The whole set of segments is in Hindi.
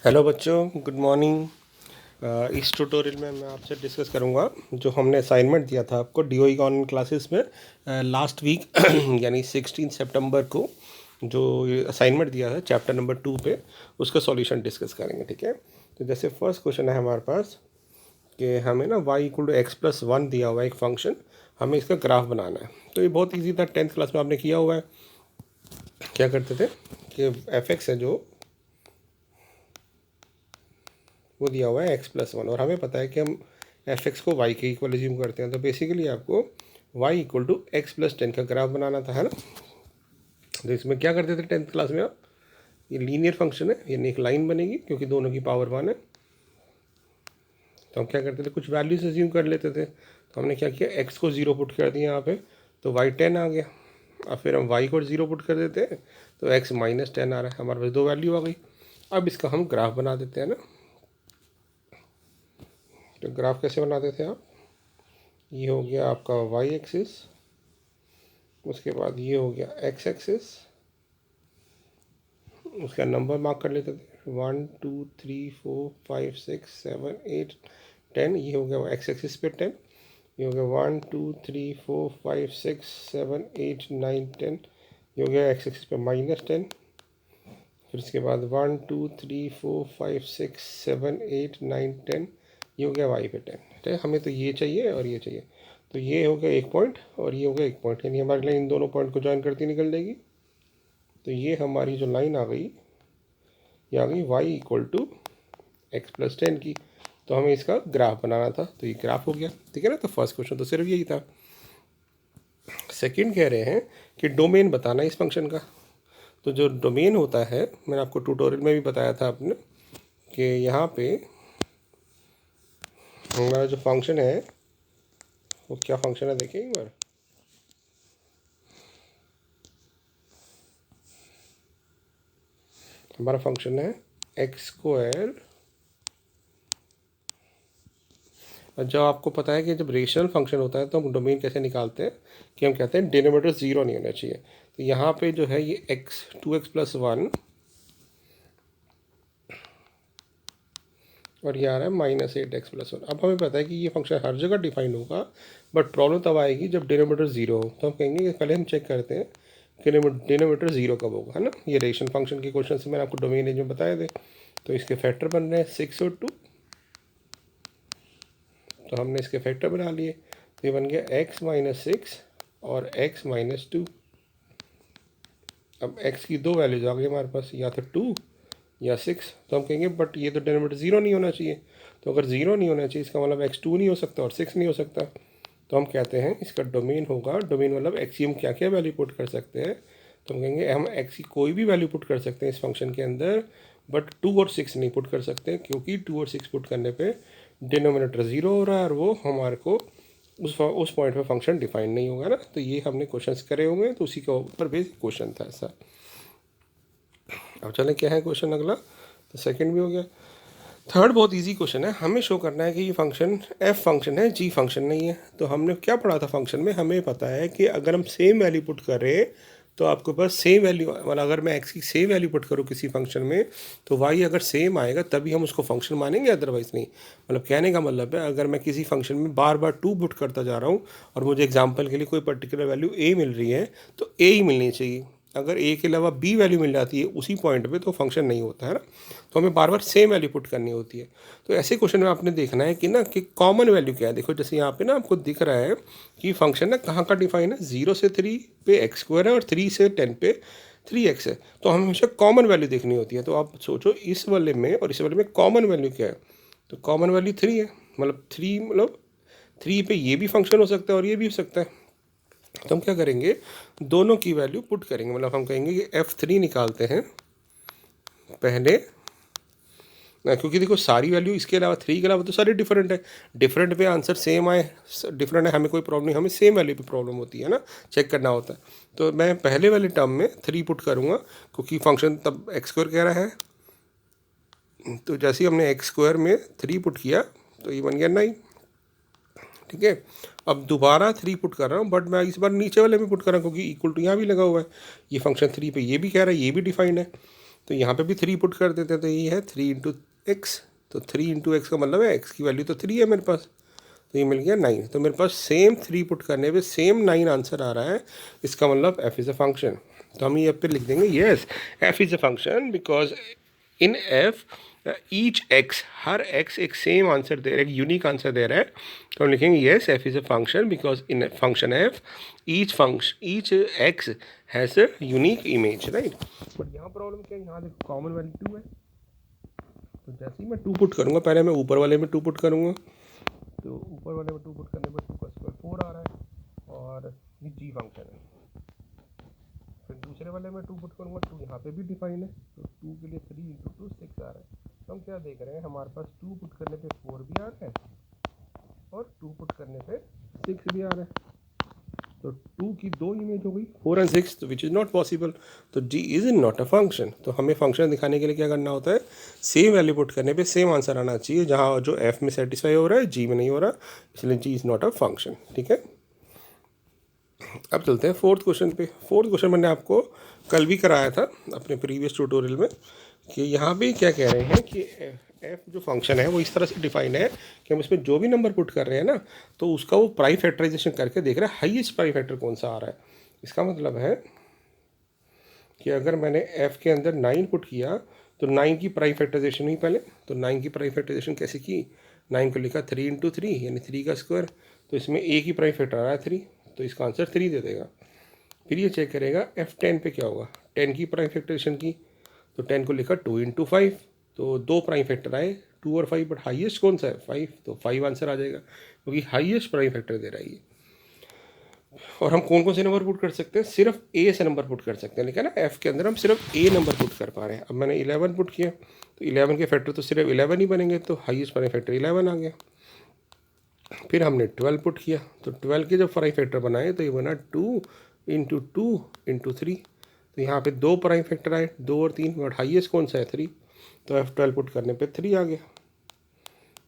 हेलो बच्चों, गुड मॉर्निंग। इस ट्यूटोरियल में मैं आपसे डिस्कस करूंगा जो हमने असाइनमेंट दिया था आपको डीओई ऑनलाइन क्लासेस में लास्ट वीक यानी 16 सितंबर को जो असाइनमेंट दिया था चैप्टर नंबर 2 पे, उसका सॉल्यूशन डिस्कस करेंगे। ठीक है, तो जैसे फर्स्ट क्वेश्चन है हमारे पास कि हमें ना y equal to x plus one दिया हुआ है एक फंक्शन, हमें इसका ग्राफ बनाना है। तो ये बहुत ईजी था, 10th क्लास में आपने किया हुआ है। क्या करते थे कि एफ एक्स है जो वो दिया हुआ है एक्स प्लस वन, और हमें पता है कि हम एफ एक्स को वाई के इक्वल एज्यूम करते हैं। तो बेसिकली आपको Y equal to x plus 10 का ग्राफ बनाना था, है ना। तो इसमें क्या करते थे 10th क्लास में आप, ये लीनियर फंक्शन है, यानी एक लाइन बनेगी क्योंकि दोनों की पावर वन है। तो हम क्या करते थे, कुछ वैल्यूज एज्यूम कर लेते थे। तो हमने क्या किया, एक्स को ज़ीरो पुट कर दिया यहाँ पे, तो वाई 10 आ गया। और फिर हम वाई को ज़ीरो पुट कर देते हैं तो एक्स माइनस 10 आ रहा है, हमारे पास दो वैल्यू आ गई। अब इसका हम ग्राफ बना देते हैं ना। तो ग्राफ कैसे बनाते थे आप, ये हो गया आपका वाई एक्सिस, उसके बाद ये हो गया एक्स एक्सिस, उसका नंबर मार्क कर लेते थे 1 2 3 4 5 6 7 8 10। ये हो गया एक्स एक्सिस पे 10, ये हो गया 1 2 3 4 5 6 7 8 9 10। ये हो गया एक्स एक्सिस पे -10। फिर इसके बाद 1 2 3 4 5 6 7 8 9 10। ये हो गया वाई पे 10। ठीक है, हमें तो ये चाहिए और ये चाहिए। तो ये हो गया एक पॉइंट और ये हो गया एक पॉइंट, यानी हमारी लाइन इन दोनों पॉइंट को ज्वाइन करती निकल जाएगी। तो ये हमारी जो लाइन आ गई, ये आ गई Y equal to x plus 10 की। तो हमें इसका ग्राफ बनाना था, तो ये ग्राफ हो गया। ठीक है ना, तो फर्स्ट क्वेश्चन तो सिर्फ यही था। सेकंड कह रहे हैं कि डोमेन बताना इस फंक्शन का। तो जो डोमेन होता है, मैंने आपको ट्यूटोरियल में भी बताया था आपने कि यहाँ पे हमारा जो फंक्शन है वो क्या फंक्शन है, देखिए एक बार। हमारा फंक्शन है एक्स स्क्वायर, और जब आपको पता है कि जब रेशनल फंक्शन होता है तो हम डोमेन कैसे निकालते हैं कि हम कहते हैं डिनोमिनेटर ज़ीरो नहीं होना चाहिए। तो यहाँ पे जो है ये एक्स 2x प्लस वन और ये आ रहा है -8x प्लस वन। अब हमें पता है कि ये फंक्शन हर जगह डिफाइन होगा, बट प्रॉब्लम तब आएगी जब डिनोमिनेटर ज़ीरो हो। तो हम कहेंगे कि पहले हम चेक करते हैं कि डिनोमिनेटर ज़ीरो कब होगा, है ना। ये रेशनल फंक्शन के क्वेश्चन से मैंने आपको डोमेन रेंज में बताए थे। तो इसके फैक्टर बन रहे हैं 6 और 2, तो हमने इसके फैक्टर बना लिए। तो ये बन गया x -6 और x -2। अब x की दो वैल्यूज आ गई हमारे पास, या तो 2 या 6। तो हम कहेंगे बट ये तो डिनोमिनेटर ज़ीरो नहीं होना चाहिए। तो अगर ज़ीरो नहीं होना चाहिए इसका मतलब x 2 नहीं हो सकता और 6 नहीं हो सकता। तो हम कहते हैं इसका डोमेन होगा, डोमेन मतलब x की हम क्या क्या वैल्यू पुट कर सकते हैं। तो हम कहेंगे हम x की कोई भी वैल्यू पुट कर सकते हैं इस फंक्शन के अंदर, बट 2 और 6 नहीं पुट कर सकते, क्योंकि 2 और 6 पुट करने पे डिनोमिनेटर ज़ीरो हो रहा है और वो हमारे को उस पॉइंट पे फंक्शन डिफाइन नहीं होगा ना। तो ये हमने क्वेश्चंस करे होंगे, तो उसी के ऊपर बेसिक क्वेश्चन था ऐसा। अब चलें क्या है क्वेश्चन अगला। तो सेकंड भी हो गया। थर्ड बहुत इजी क्वेश्चन है, हमें शो करना है कि ये फंक्शन एफ फंक्शन है, जी फंक्शन नहीं है। तो हमने क्या पढ़ा था फंक्शन में, हमें पता है कि अगर हम सेम वैल्यू पुट करें तो आपके पास सेम वैल्यू, मतलब अगर मैं एक्स की सेम वैल्यू पुट करूँ किसी फंक्शन में तो वाई अगर सेम आएगा तभी हम उसको फंक्शन मानेंगे, अदरवाइज नहीं। मतलब कहने का मतलब है, अगर मैं किसी फंक्शन में बार बार 2 पुट करता जा रहा हूँ और मुझे एग्जाम्पल के लिए कोई पर्टिकुलर वैल्यू ए मिल रही है तो ए ही मिलनी चाहिए। अगर ए के अलावा बी वैल्यू मिल जाती है उसी पॉइंट पे तो फंक्शन नहीं होता है ना। तो हमें बार बार सेम वैल्यू पुट करनी होती है। तो ऐसे क्वेश्चन में आपने देखना है कि ना कि कॉमन वैल्यू क्या है। देखो जैसे यहाँ पे ना आपको दिख रहा है कि फंक्शन ना कहाँ का डिफाइन है, 0 से 3 पे एक्स स्क्वायर है और 3 से 10 पे 3x है। तो हमें हमेशा कॉमन वैल्यू देखनी होती है। तो आप सोचो इस वाले में और इस वाले में कॉमन वैल्यू क्या है। तो कॉमन वैल्यू 3 है, मतलब 3 मतलब 3 पे ये भी फंक्शन हो सकता है और ये भी हो सकता है। तो हम क्या करेंगे, दोनों की वैल्यू पुट करेंगे। मतलब हम कहेंगे कि F3 निकालते हैं पहले, क्योंकि देखो सारी वैल्यू इसके अलावा 3 के अलावा तो सारी डिफरेंट है। डिफरेंट पे आंसर सेम आए, डिफरेंट है हमें कोई प्रॉब्लम नहीं, हमें सेम वैल्यू पे प्रॉब्लम होती है ना, चेक करना होता है। तो मैं पहले वाले टर्म में 3 पुट करूँगा क्योंकि फंक्शन तब एक्स स्क्वायर कह रहा है। तो जैसे ही हमने एक्स स्क्वायर में 3 पुट किया तो ये बन गया 9। ठीक है, अब दोबारा 3 पुट कर रहा हूँ, बट मैं इस बार नीचे वाले में पुट कर रहा हूँ क्योंकि इक्वल टू यहाँ भी लगा हुआ है। ये फंक्शन 3 पे ये भी कह रहा है, ये भी डिफाइंड है। तो यहाँ पे भी 3 पुट कर देते हैं, तो ये है 3 इंटू एक्स। तो 3 इंटू एक्स का मतलब है एक्स की वैल्यू तो 3 है मेरे पास, तो ये मिल गया 9। तो मेरे पास सेम 3 पुट करने पे सेम 9 आंसर आ रहा है। इसका मतलब एफ इज़ अ फंक्शन। तो हम ये पे लिख देंगे yes F is a function because in F each x, her x एक सेम आंसर दे रहा है, एक यूनिक आंसर दे रहा है। तो हम लिखेंगे yes F is a function because in function F each x has a unique image, right. But यहाँ प्रॉब्लम क्या है, यहाँ देखो कॉमन वैल्यू 2 है। तो जैसे ही मैं 2 पुट करूँगा, पहले मैं ऊपर वाले में 2 पुट करूँगा, तो ऊपर वाले में 2 पुट करने पर 2 का स्क्वायर 4 आ रहा है और ये जी फंक्शन है। फिर दूसरे वाले में 2 पुट करूँगा, 2 यहाँ पे भी डिफाइन है, तो 2 के लिए 3 इंटू 2 6 आ रहा है। तो हम क्या देख रहे हैं, हमारे पास 2 पुट करने पे 4 भी आ रहा है और 2 पुट करने पे 6 भी आ रहा है। तो 2 की 2 इमेज हो गई, 4 एंड 6, तो विच इज़ नॉट पॉसिबल। तो जी इज़ नॉट अ फंक्शन। तो हमें फंक्शन दिखाने के लिए क्या करना होता है, सेम वैल्यू पुट करने पे सेम आंसर आना चाहिए, जहाँ जो एफ में सेटिस्फाई हो रहा है जी में नहीं हो रहा, इसलिए जी इज़ नॉट अ फंक्शन। ठीक है, अब चलते हैं फोर्थ क्वेश्चन पे। फोर्थ क्वेश्चन मैंने आपको कल भी कराया था अपने प्रीवियस ट्यूटोरियल में, कि यहाँ पे क्या कह रहे हैं कि एफ जो फंक्शन है वो इस तरह से डिफाइन है कि हम इसमें जो भी नंबर पुट कर रहे हैं ना, तो उसका वो प्राइम फैक्टराइजेशन करके देख रहा है हाईएस्ट प्राइम फैक्टर कौन सा आ रहा है। इसका मतलब है कि अगर मैंने एफ के अंदर 9 पुट किया तो 9 की प्राइम फैक्टराइजेशन हुई पहले। तो 9 की प्राइम फैक्टराइजेशन कैसे की, 9 को लिखा 3 इंटू 3 यानी 3 का स्क्वायर, तो इसमें ए की प्राइम फैक्टर आ रहा है 3, तो इसका आंसर 3 दे देगा। फिर ये चेक करेगा F10 पे क्या होगा, 10 की प्राइम फैक्टराइजेशन की, तो 10 को लिखा 2 इंटू 5, तो 2 प्राइम फैक्टर आए 2 और 5, बट हाईएस्ट कौन सा है 5, तो 5 आंसर आ जाएगा क्योंकि हाईएस्ट प्राइम फैक्टर दे रहा है ये। और हम कौन कौन से नंबर पुट कर सकते हैं, सिर्फ ए से नंबर पुट कर सकते हैं, लेकिन ना एफ के अंदर हम सिर्फ ए नंबर पुट कर पा रहे हैं। अब मैंने 11 पुट किया, तो 11 के फैक्टर तो सिर्फ 11 ही बनेंगे, तो हाईएस्ट प्राइम फैक्टर 11 आ गया। फिर हमने 12 पुट किया, तो 12 के जब प्राइम फैक्टर बनाए तो ये बना 2 इंटू 2 इंटू 3, तो यहाँ पे 2 प्राइम फैक्टर आए 2 और 3, बट हाईएस्ट कौन सा है 3, तो F12 पुट करने पे 3 आ गया।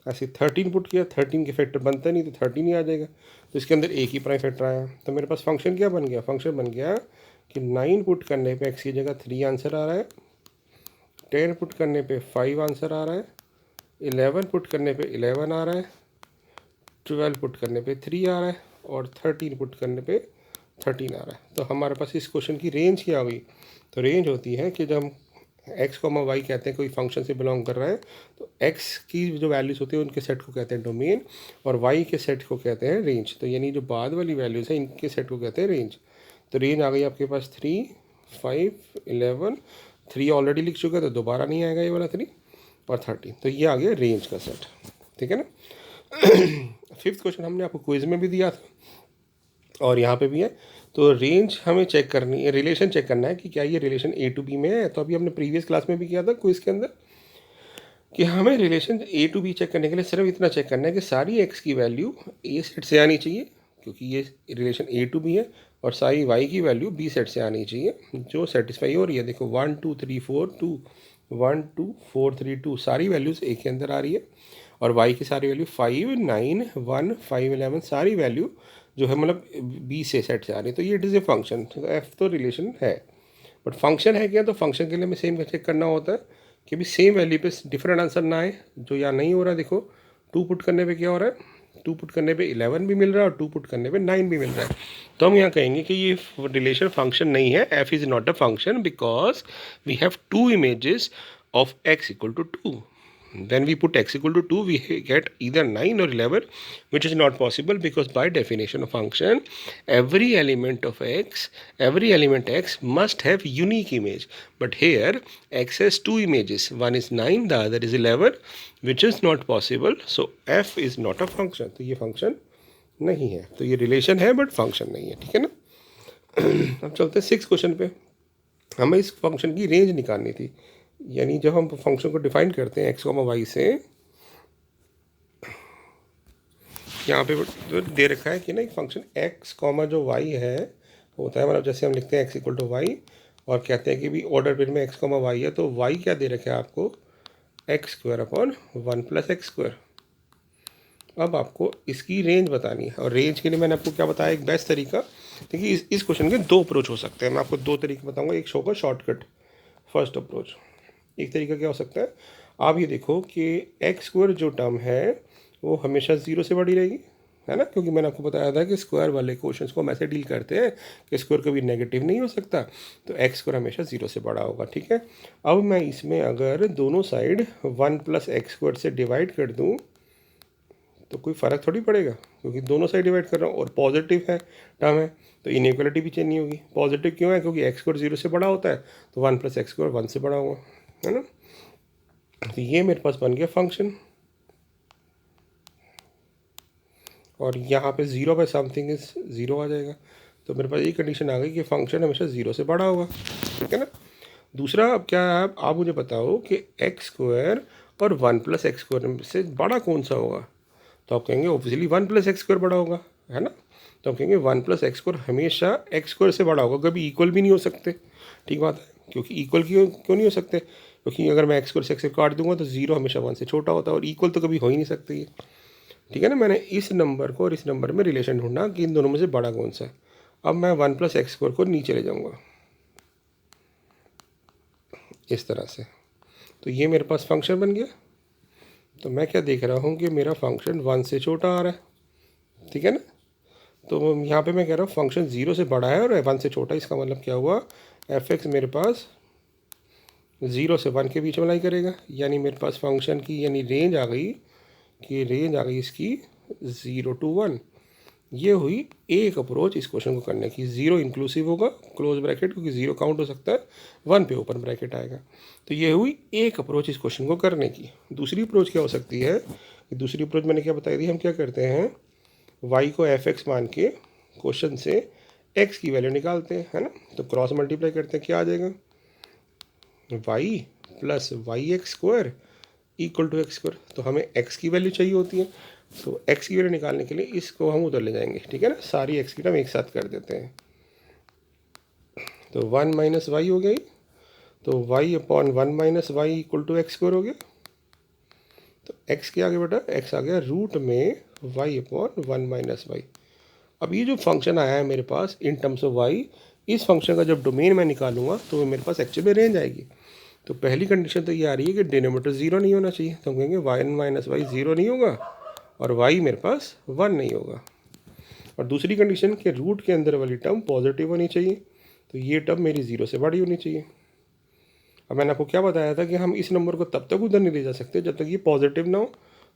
ऐसे 13 पुट किया, 13 के फैक्टर बनता नहीं तो 13 ही आ जाएगा, तो इसके अंदर एक ही प्राइम फैक्टर आया। तो मेरे पास फंक्शन क्या बन गया, फंक्शन बन गया कि 9 पुट करने पे x की जगह 3 आंसर आ रहा है, 10 पुट करने पे 5 आंसर आ रहा है, 11 पुट करने पे 11 आ रहा है, 12 पुट करने पे 3 आ रहा है और 13 पुट करने पे 13 आ रहा है। तो हमारे पास इस क्वेश्चन की रेंज क्या हुई, तो रेंज होती है कि जब हम x, y कहते हैं कोई फंक्शन से बिलोंग कर रहा है, तो x की जो वैल्यूज़ होती है उनके सेट को कहते हैं डोमेन और y के सेट को कहते हैं रेंज। तो यानी जो बाद वाली वैल्यूज़ हैं इनके सेट को कहते हैं रेंज। तो रेंज आ गई आपके पास 3, 5, 11, 3 ऑलरेडी लिख चुका है तो दोबारा नहीं आएगा ये वाला 3 और 13, तो ये आ गया रेंज का सेट। ठीक है ना। फिफ्थ क्वेश्चन हमने आपको क्विज में भी दिया था और यहाँ पे भी है। तो रेंज हमें चेक करनी है, रिलेशन चेक करना है कि क्या ये रिलेशन ए टू बी में है। तो अभी हमने प्रीवियस क्लास में भी किया था क्विज के अंदर कि हमें relation A to B check करने के लिए सिर्फ इतना चेक करना है कि सारी एक्स की वैल्यू ए सेट से आनी चाहिए, क्योंकि ये रिलेशन ए टू बी है, और सारी वाई की वैल्यू बी सेट से आनी चाहिए जो सेटिस्फाई हो रही है। देखो 1 2 3 4 2, 1 2 4 3 2 सारी वैल्यूज़ ए के अंदर आ रही है, और वाई की सारी वैल्यू 5 9 1 5 11 सारी वैल्यू जो है मतलब बी से सेट से आ रही है। तो ये इट इज़ ए फंक्शन, तो एफ तो रिलेशन है, बट फंक्शन है क्या, तो फंक्शन के लिए हमें सेम चेक करना होता है कि भी सेम वैल्यू पे डिफरेंट आंसर ना आए, जो यहाँ नहीं हो रहा। देखो 2 पुट करने पे क्या हो रहा है, 2 पुट करने पे 11 भी मिल रहा है और 2 पुट करने पे 9 भी मिल रहा है। तो हम यहाँ कहेंगे कि ये रिलेशन फंक्शन नहीं है, F is not a function because we have 2 images of x equal to 2। When we put x equal to 2, we get either 9 or 11, which is not possible because by definition of function, every element x must have unique image. But here, x has 2 images. One is 9, the other is 11, which is not possible. So, f is not a function. तो ये function नहीं है, तो ये relation है but function नहीं है, ठीक है ना। अब चलते हैं 6th क्वेश्चन पे। हमें इस फंक्शन की रेंज निकालनी थी, यानी जब हम फंक्शन को डिफाइन करते हैं x, y से, यहाँ पे दे रखा है कि ना एक फंक्शन x, जो y है होता है, मतलब जैसे हम लिखते हैं x इक्वल टू वाई और कहते हैं कि भी ऑर्डर पेयर में x, y है, तो y क्या दे रखा है आपको, x square upon 1 plus x square. अब आपको इसकी रेंज बतानी है, और रेंज के लिए मैंने आपको क्या बताया, एक बेस्ट तरीका। देखिए इस क्वेश्चन के 2 अप्रोच हो सकते हैं, मैं आपको 2 तरीके बताऊँगा। एक होगा शॉर्टकट, फर्स्ट अप्रोच। एक तरीका क्या हो सकता है, आप ये देखो कि एक्स स्क्वायर जो टर्म है वो हमेशा ज़ीरो से बड़ी रहेगी, है ना, क्योंकि मैंने आपको बताया था कि स्क्वायर वाले क्वेश्चंस को हम ऐसे डील करते हैं कि स्क्वायर कभी नेगेटिव नहीं हो सकता, तो एक्स स्क्वायर हमेशा ज़ीरो से बड़ा होगा। ठीक है, अब मैं इसमें अगर दोनों साइड 1 + x स्क्वायर से डिवाइड कर दूँ तो कोई फ़र्क थोड़ी पड़ेगा, क्योंकि दोनों साइड डिवाइड कर रहा हूँ और पॉजिटिव है टर्म है, तो इनइक्वालिटी भी चेंज नहीं होगी। पॉजिटिव क्यों है, क्योंकि एक्स स्क्वायर 0 से बड़ा होता है, तो 1 + x स्क्वायर 1 से बड़ा होगा, है ना। तो ये मेरे पास बन गया फंक्शन, और यहाँ पे 0/समथिंग इज 0 आ जाएगा। तो मेरे पास ये कंडीशन आ गई कि फंक्शन हमेशा 0 से बड़ा होगा। ठीक है ना। दूसरा, अब क्या है, आप मुझे बताओ कि एक्स स्क्वायर और 1 + x स्क्वायर से बड़ा कौन सा होगा। तो आप कहेंगे ऑब्वियसली 1 + x स्क्वायर बड़ा होगा, है ना। तो आप कहेंगे 1 + x स्क्वायर हमेशा एक्स स्क्वायर से बड़ा होगा, कभी इक्वल भी नहीं हो सकते। ठीक बात है, क्योंकि इक्वल क्यों नहीं हो सकते, क्योंकि अगर मैं एक्स स्क्वायर से एक्स काट दूंगा तो 0 हमेशा 1 से छोटा होता है, और इक्वल तो कभी हो ही नहीं सकते ये। ठीक है ना। मैंने इस नंबर को और इस नंबर में रिलेशन ढूंढना कि इन दोनों में से बड़ा कौन सा है। अब मैं 1 + x स्क्वायर को नीचे ले जाऊंगा इस तरह से, तो ये मेरे पास फंक्शन बन गया। तो मैं क्या देख रहा हूँ कि मेरा फंक्शन 1 से छोटा आ रहा है। ठीक है ना। तो यहाँ पे मैं कह रहा हूँ फंक्शन 0 से बड़ा है और 1 से छोटा, इसका मतलब क्या हुआ, f(x) मेरे पास 0 से 1 के बीच में लाई करेगा, यानी मेरे पास फंक्शन की यानी रेंज आ गई, कि रेंज आ गई इसकी 0 to 1। ये हुई एक अप्रोच इस क्वेश्चन को करने की। 0 इंक्लूसिव होगा क्लोज ब्रैकेट, क्योंकि 0 काउंट हो सकता है, 1 पे ओपन ब्रैकेट आएगा। तो ये हुई एक अप्रोच इस क्वेश्चन को करने की। दूसरी अप्रोच क्या हो सकती है, दूसरी अप्रोच मैंने क्या बताई थी, हम क्या करते हैं, y को f(x) मान के क्वेश्चन से x की वैल्यू निकालते हैं, है ना। तो क्रॉस मल्टीप्लाई करते हैं, क्या आ जाएगा, y + yx square equal to X square. तो हमें x की वैल्यू चाहिए होती है, तो x की वैल्यू निकालने के लिए इसको हम उधर ले जाएंगे। ठीक है ना, सारी x की टर्म एक साथ कर देते हैं, तो 1 - y हो गई, तो y/1 - y equal to X square हो गया। तो x क्या आ गया बेटा, x आ गया रूट में y/1 - y। अब ये जो फंक्शन आया है मेरे पास इन टर्म्स ऑफ y, इस फंक्शन का जब डोमेन मैं निकालूंगा तो मेरे पास एक्चुअली रेंज आएगी। तो पहली कंडीशन तो ये आ रही है कि डिनोमिनेटर 0 नहीं होना चाहिए, तो हम कहेंगे 1 - y 0 नहीं होगा और y मेरे पास 1 नहीं होगा। और दूसरी कंडीशन कि रूट के अंदर वाली टर्म पॉजिटिव होनी चाहिए, तो ये टर्म मेरी 0 से बड़ी होनी चाहिए। अब मैंने आपको क्या बताया था कि हम इस नंबर को तब तक उधर नहीं ले जा सकते जब तक ये पॉजिटिव ना हो।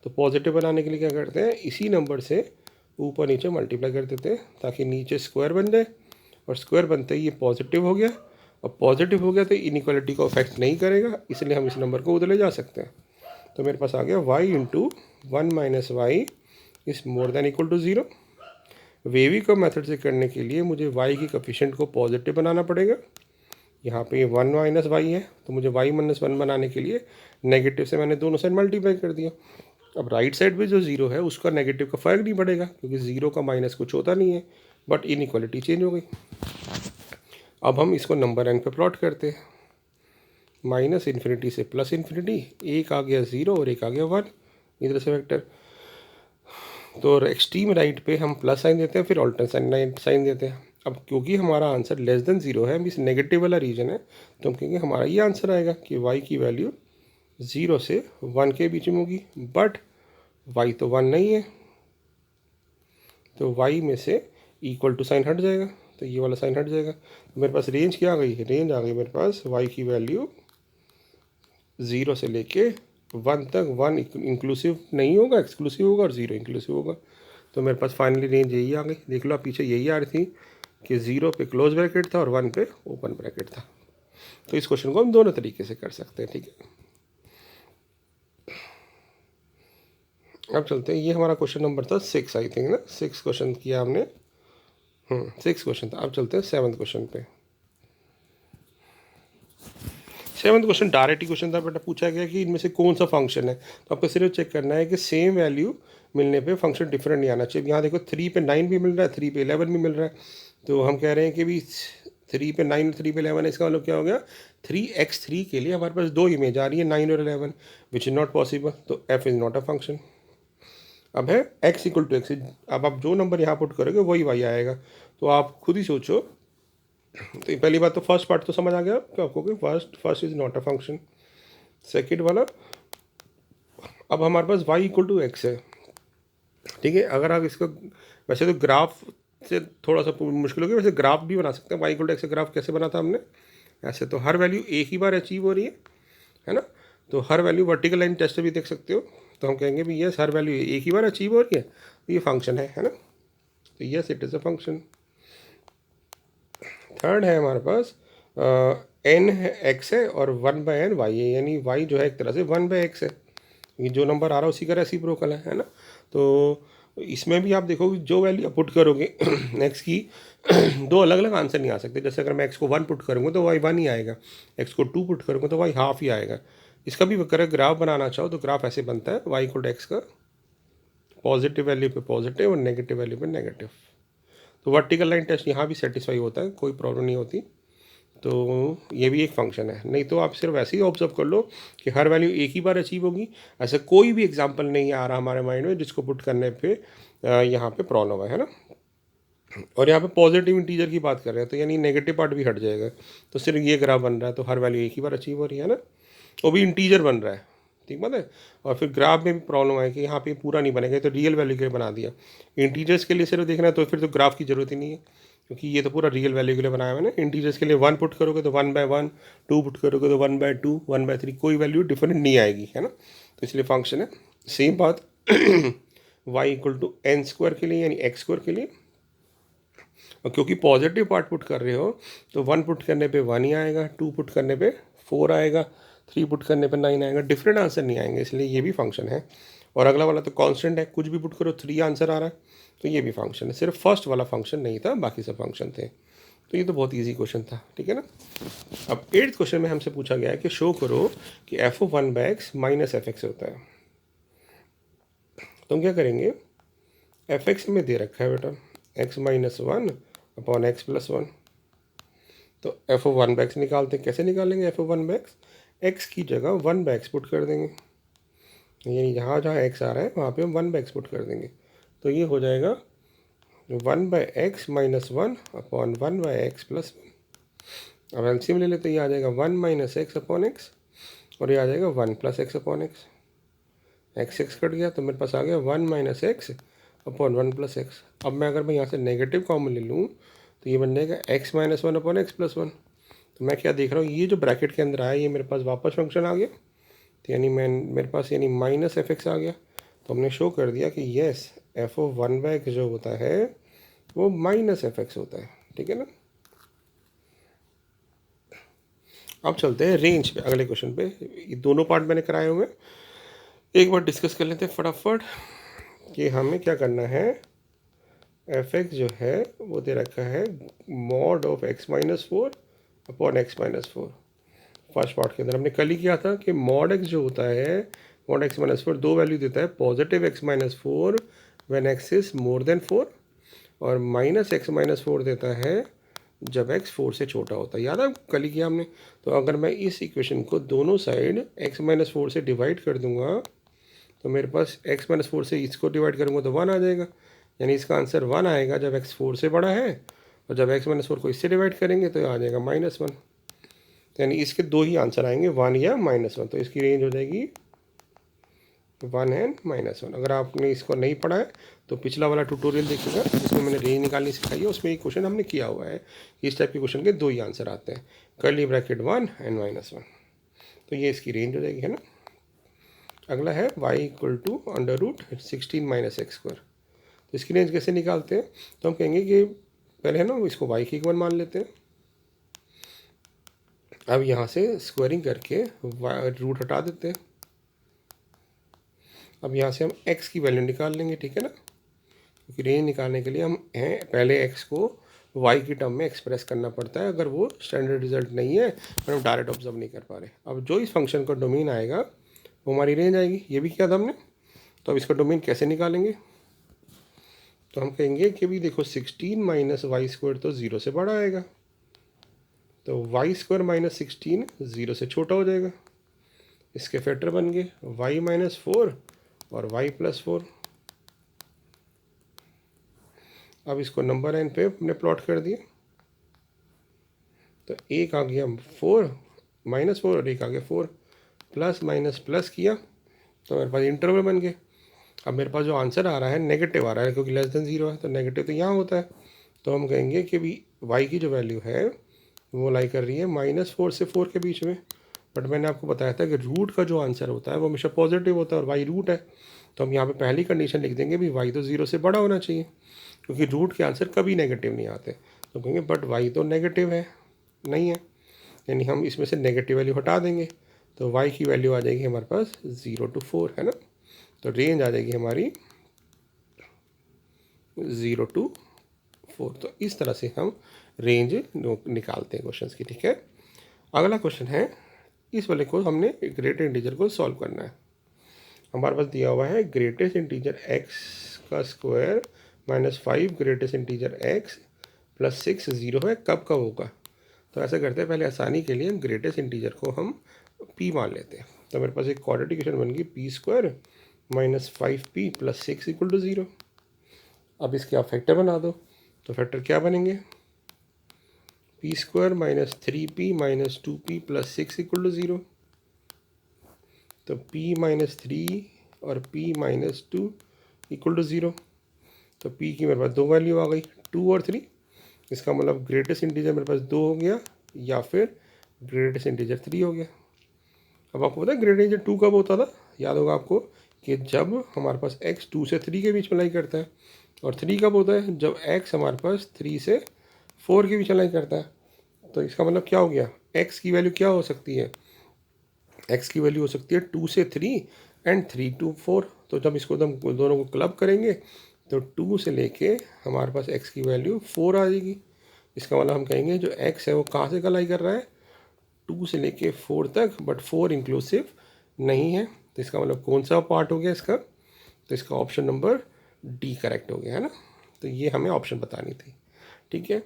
तो पॉजिटिव बनाने के लिए क्या करते हैं, इसी नंबर से ऊपर नीचे मल्टीप्लाई कर देते हैं, ताकि नीचे स्क्वायर बन जाए, और स्क्वायर बनते ही ये पॉजिटिव हो गया। और पॉजिटिव हो गया तो इनइक्वालिटी को अफेक्ट नहीं करेगा, इसलिए हम इस नंबर को उधर ले जा सकते हैं। तो मेरे पास आ गया y × 1 - y is more than equal to 0। Wavy का मेथड से करने के लिए मुझे y की कोफिशिएंट को पॉजिटिव बनाना पड़ेगा। यहाँ पे 1 - y है, तो मुझे y - 1 बनाने के लिए नेगेटिव से मैंने दोनों साइड मल्टीप्लाई कर दिया। अब राइट साइड पे जो 0 है उसका नेगेटिव का फ़र्क नहीं पड़ेगा, क्योंकि 0 का माइनस कुछ होता नहीं है, बट इनइक्वालिटी चेंज हो गई। अब हम इसको नंबर n पे प्लॉट करते हैं, -∞ से +∞, एक आ गया 0 और एक आ गया 1, इधर से वेक्टर। तो एक्सट्रीम राइट पे हम प्लस साइन देते हैं, फिर ऑल्टरनेट साइन देते हैं। अब क्योंकि हमारा आंसर लेस देन 0 है, इस नेगेटिव वाला रीजन है, तो हम कहेंगे हमारा ये आंसर आएगा कि y की वैल्यू 0 से 1 के बीच में होगी, बट y तो 1 नहीं है, तो y में से इक्वल टू साइन हट जाएगा, तो ये वाला साइन हट जाएगा। तो मेरे पास रेंज क्या आ गई है, रेंज आ गई मेरे पास y की वैल्यू 0 से लेके 1 तक। 1 इंक्लूसिव नहीं होगा, एक्सक्लूसिव होगा, और 0 इंक्लूसिव होगा। तो मेरे पास फाइनली रेंज यही आ गई। देख लो आप, पीछे यही आ रही थी कि 0 पे क्लोज ब्रैकेट था और 1 पे ओपन ब्रैकेट था। तो इस क्वेश्चन को हम दोनों तरीके से कर सकते हैं। ठीक है, अब चलते हैं। ये हमारा क्वेश्चन नंबर था 6 आई थिंक ना, 6 क्वेश्चन किया हमने। 6 क्वेश्चन था। अब चलते हैं 7th क्वेश्चन पे। 7th क्वेश्चन डायरेक्ट क्वेश्चन था बेटा। पूछा गया कि इनमें से कौन सा फंक्शन है, तो आपको सिर्फ चेक करना है कि सेम वैल्यू मिलने पे फंक्शन डिफरेंट नहीं आना चाहिए। यहाँ देखो 3 पे 9 भी मिल रहा है, 3 पे 11 भी मिल रहा है, तो हम कह रहे हैं कि भी 3 पे 9 और 3 पे 11 है। इसका मतलब क्या हो गया, 3x3 के लिए हमारे पास दो इमेज आ रही है, 9 और 11, विच इज़ नॉट पॉसिबल। तो f is not a function. अब है x = x। अब आप जो नंबर यहाँ पुट करोगे वही y आएगा। तो आप खुद ही सोचो तो पहली बात तो फर्स्ट पार्ट तो समझ आ गया आपको कि first is not a function. Second वाला, अब हमारे पास y इक्वल टू एक्स है, ठीक है। अगर आप इसका, वैसे तो ग्राफ से थोड़ा सा मुश्किल हो गया, वैसे ग्राफ भी बना सकते हैं। y इक्वल टू एक्स का ग्राफ कैसे बना था हमने, ऐसे तो हर वैल्यू एक ही बार अचीव हो रही है ना। तो हर वैल्यू वर्टिकल लाइन टेस्ट भी देख सकते हो, तो हम कहेंगे भी यस हर वैल्यू एक ही बार अचीव हो रही है, तो ये फंक्शन है ना। तो yes it is a function. Third है हमारे पास एन है एक्स है और 1/n वाई है, यानी वाई जो है एक तरह से 1/x है। ये जो नंबर आ रहा है उसी का रेसिप्रोकल है ना। तो इसमें भी आप देखोगे जो वैल्यू आप पुट करोगे एक्स की दो अलग अलग आंसर नहीं आ सकते। जैसे अगर मैं एक्स को 1 पुट करूँगा तो वाई 1 ही आएगा, एक्स को 2 पुट करूँगा तो वाई हाफ ही आएगा। इसका भी अगर ग्राफ बनाना चाहो तो ग्राफ ऐसे बनता है, वाई इक्वल टू एक्स का पॉजिटिव वैल्यू पे पॉजिटिव और नेगेटिव वैल्यू पे नेगेटिव। तो वर्टिकल लाइन टेस्ट यहाँ भी सेटिस्फाई होता है, कोई प्रॉब्लम नहीं होती। तो ये भी एक फंक्शन है। नहीं तो आप सिर्फ ऐसे ही ऑब्जर्व कर लो कि हर वैल्यू एक ही बार अचीव होगी, ऐसा कोई भी एग्जांपल नहीं आ रहा हमारे माइंड में जिसको पुट करने पे यहाँ पे प्रॉब्लम है ना। और यहाँ पे पॉजिटिव इंटीजर की बात कर रहे हैं तो यानी नेगेटिव पार्ट भी हट जाएगा। तो सिर्फ ये ग्राफ बन रहा है तो हर वैल्यू एक ही बार अचीव हो रही है ना, वो भी इंटीजर बन रहा है, ठीक बात है। और फिर ग्राफ में भी प्रॉब्लम है कि यहाँ पे पूरा नहीं बनेगा, तो रियल वैल्यू के लिए बना दिया। इंटीजर्स के लिए सिर्फ देखना है तो फिर तो ग्राफ की जरूरत ही नहीं है, क्योंकि ये तो पूरा रियल वैल्यू के लिए बनाया मैंने। इंटीजर्स के लिए 1 पुट करोगे तो 1/1, 2 पुट करोगे तो 1/2, 1/3, कोई वैल्यू डिफरेंट नहीं आएगी, है ना। तो इसलिए फंक्शन है। सेम बात Y equal to N square के लिए यानी एक्स स्क्वायर के लिए, और क्योंकि पॉजिटिव पार्ट पुट कर रहे हो तो 1 पुट करने पे 1 ही आएगा, 2 पुट करने पे 4 आएगा, 3 पुट करने पे 9 आएगा, डिफरेंट आंसर नहीं आएंगे, इसलिए ये भी फंक्शन है। और अगला वाला तो कांस्टेंट है, कुछ भी पुट करो 3 आंसर आ रहा है, तो ये भी फंक्शन है। सिर्फ फर्स्ट वाला फंक्शन नहीं था, बाकी सब फंक्शन थे। तो ये तो बहुत ईजी क्वेश्चन था, ठीक है ना। अब 8th क्वेश्चन में हमसे पूछा गया है कि शो करो कि f(1/x माइनस एफ होता है। तो हम क्या करेंगे, एफ में दे रखा है बेटा x-1/x+1। तो f(1/x) निकालते हैं। कैसे निकालेंगे f(1/x)? x की जगह 1/x पुट कर देंगे, यानी जहाँ जहाँ x आ रहा है वहाँ पे हम 1/x पुट कर देंगे। तो ये हो जाएगा 1/x - 1/1/x+1। अब एलसीएम ले लेते, ये आ जाएगा 1 - x/x और ये आ जाएगा 1 + x/x। x कट गया तो मेरे पास आ गया 1 - x/1 + x। अब मैं अगर यहाँ से नेगेटिव कॉमन ले लूँ तो ये बन जाएगा x - 1/x+1। तो मैं क्या देख रहा हूँ, ये जो ब्रैकेट के अंदर आया ये मेरे पास वापस फंक्शन आ गया, तो यानी मेरे पास यानी -f(x) आ गया। तो हमने शो कर दिया कि यस f(1/x) जो होता है वो -f(x) होता है, ठीक है ना। अब चलते हैं रेंज पे, अगले क्वेश्चन पे। ये दोनों पार्ट मैंने कराए हुए हैं, एक बार डिस्कस कर लेते हैं फटाफट कि हमें क्या करना है। f(x) जो है वो दे रखा है mod of x-4 upon x-4। First part के अंदर हमने कल ही किया था कि mod x जो होता है, mod x-4 दो वैल्यू देता है, positive x-4 when x is more than 4 और -x-4 देता है जब x 4 से छोटा होता है। याद है कल ही किया हमने। तो अगर मैं इस इक्वेशन को दोनों साइड x-4 से डिवाइड कर दूंगा तो मेरे पास x-4 से इसको डिवाइड करूंगा तो 1 आ जाएगा, यानी इसका आंसर 1 आएगा जब x 4 से बड़ा है, और जब x-4 को इससे डिवाइड करेंगे तो आ जाएगा -1। यानी इसके दो ही आंसर आएंगे, 1 या -1। तो इसकी रेंज हो जाएगी 1 एंड -1। अगर आपने इसको नहीं पढ़ा है तो पिछला वाला ट्यूटोरियल देखिएगा जिसमें मैंने रेंज निकालनी सिखाई है, उसमें एक क्वेश्चन हमने किया हुआ है। इस टाइप के क्वेश्चन के दो ही आंसर आते हैं, कर्ली ब्रैकेट 1 एंड -1। तो ये इसकी रेंज हो जाएगी, है ना। अगला है y इक्वल टू √16 - x²। तो इसकी रेंज कैसे निकालते हैं, तो हम कहेंगे कि पहले है ना इसको y की इक्वल मान लेते हैं। अब यहाँ से स्क्वायरिंग करके रूट हटा देते हैं। अब यहाँ से हम x की वैल्यू निकाल लेंगे, ठीक है ना, क्योंकि रेंज निकालने के लिए हम हैं पहले x को y की टर्म में एक्सप्रेस करना पड़ता है, अगर वो स्टैंडर्ड रिजल्ट नहीं है और हम डायरेक्ट ऑब्जर्व नहीं कर पा रहे। अब जो इस फंक्शन का डोमेन आएगा वो हमारी रेंज आएगी, ये भी किया था हमने। तो अब इसका डोमेन कैसे निकालेंगे, तो हम कहेंगे कि भी देखो 16 - y² तो 0 से बड़ा आएगा, तो y² - 16 0 से छोटा हो जाएगा। इसके फैक्टर बन गए y - 4 और y + 4। अब इसको नंबर लाइन पे हमने प्लॉट कर दिए। तो एक आ गया 4 -4 और एक आ गया 4, प्लस माइनस प्लस किया तो मेरे पास इंटरवल बन गए। अब मेरे पास जो आंसर आ रहा है नेगेटिव आ रहा है, क्योंकि लेस देन 0 है, तो नेगेटिव तो यहाँ होता है। तो हम कहेंगे कि भी y की जो वैल्यू है वो लाई कर रही है -4 से 4 के बीच में। बट मैंने आपको बताया था कि रूट का जो आंसर होता है वो हमेशा पॉजिटिव होता है और y रूट है। तो हम यहाँ पे पहली कंडीशन लिख देंगे भी y तो 0 से बड़ा होना चाहिए, क्योंकि रूट के आंसर कभी नेगेटिव नहीं आते। तो कहेंगे बट y तो नेगेटिव है, नहीं है, यानी हम इसमें से नेगेटिव वैल्यू हटा देंगे। तो y की वैल्यू आ जाएगी हमारे पास 0 to 4, है ना। तो रेंज आ जाएगी हमारी 0 to 4। तो इस तरह से हम रेंज निकालते हैं क्वेश्चंस की, ठीक है। अगला क्वेश्चन है, इस वाले को हमने ग्रेटेस्ट इंटीजर को सॉल्व करना है। हमारे पास दिया हुआ है ग्रेटेस्ट इंटीजर x का square -5 greatest integer x plus 6 0 है, कब कब होगा। तो ऐसा करते हैं, पहले आसानी के लिए ग्रेटेस्ट इंटीजर को हम p मान लेते हैं। तो मेरे पास एक क्वाड्रेटिक इक्वेशन बन गई p² -5p + 6 = 0। अब इसके आप फैक्टर बना दो, तो फैक्टर क्या बनेंगे, p² -3p - 2p + 6 = 0। तो p - 3 और p - 2 = 0। तो p की मेरे पास दो वैल्यू आ गई, 2 और 3। इसका मतलब ग्रेटेस्ट इंटीजर मेरे पास 2 हो गया या फिर ग्रेटेस्ट इंटीजर 3 हो गया। अब आपको पता है ग्रेटेस्ट इंटीजर 2 कब होता था, याद होगा आपको कि जब हमारे पास x 2 से 3 के बीच में लाई करता है, और 3 कब होता है जब x हमारे पास 3 से 4 के बीच में लाई करता है। तो इसका मतलब क्या हो गया, x की वैल्यू क्या हो सकती है, x की वैल्यू हो सकती है 2 से 3 एंड 3 to 4। तो जब इसको हम दोनों को क्लब करेंगे तो 2 से लेके हमारे पास x की वैल्यू 4 आ जाएगी। इसका मतलब हम कहेंगे जो x है वो कहाँ से लाई कर रहा है, 2 से लेके 4 तक, बट 4 इंक्लूसिव नहीं है। तो इसका मतलब कौन सा पार्ट हो गया इसका, तो इसका ऑप्शन नंबर डी करेक्ट हो गया, है ना। तो ये हमें ऑप्शन बतानी थी, ठीक है।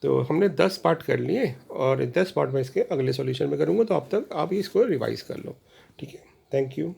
तो हमने 10 पार्ट कर लिए और 10 पार्ट में इसके अगले सॉल्यूशन में करूँगा, तो अब तक आप इसको रिवाइज कर लो, ठीक है। Thank you.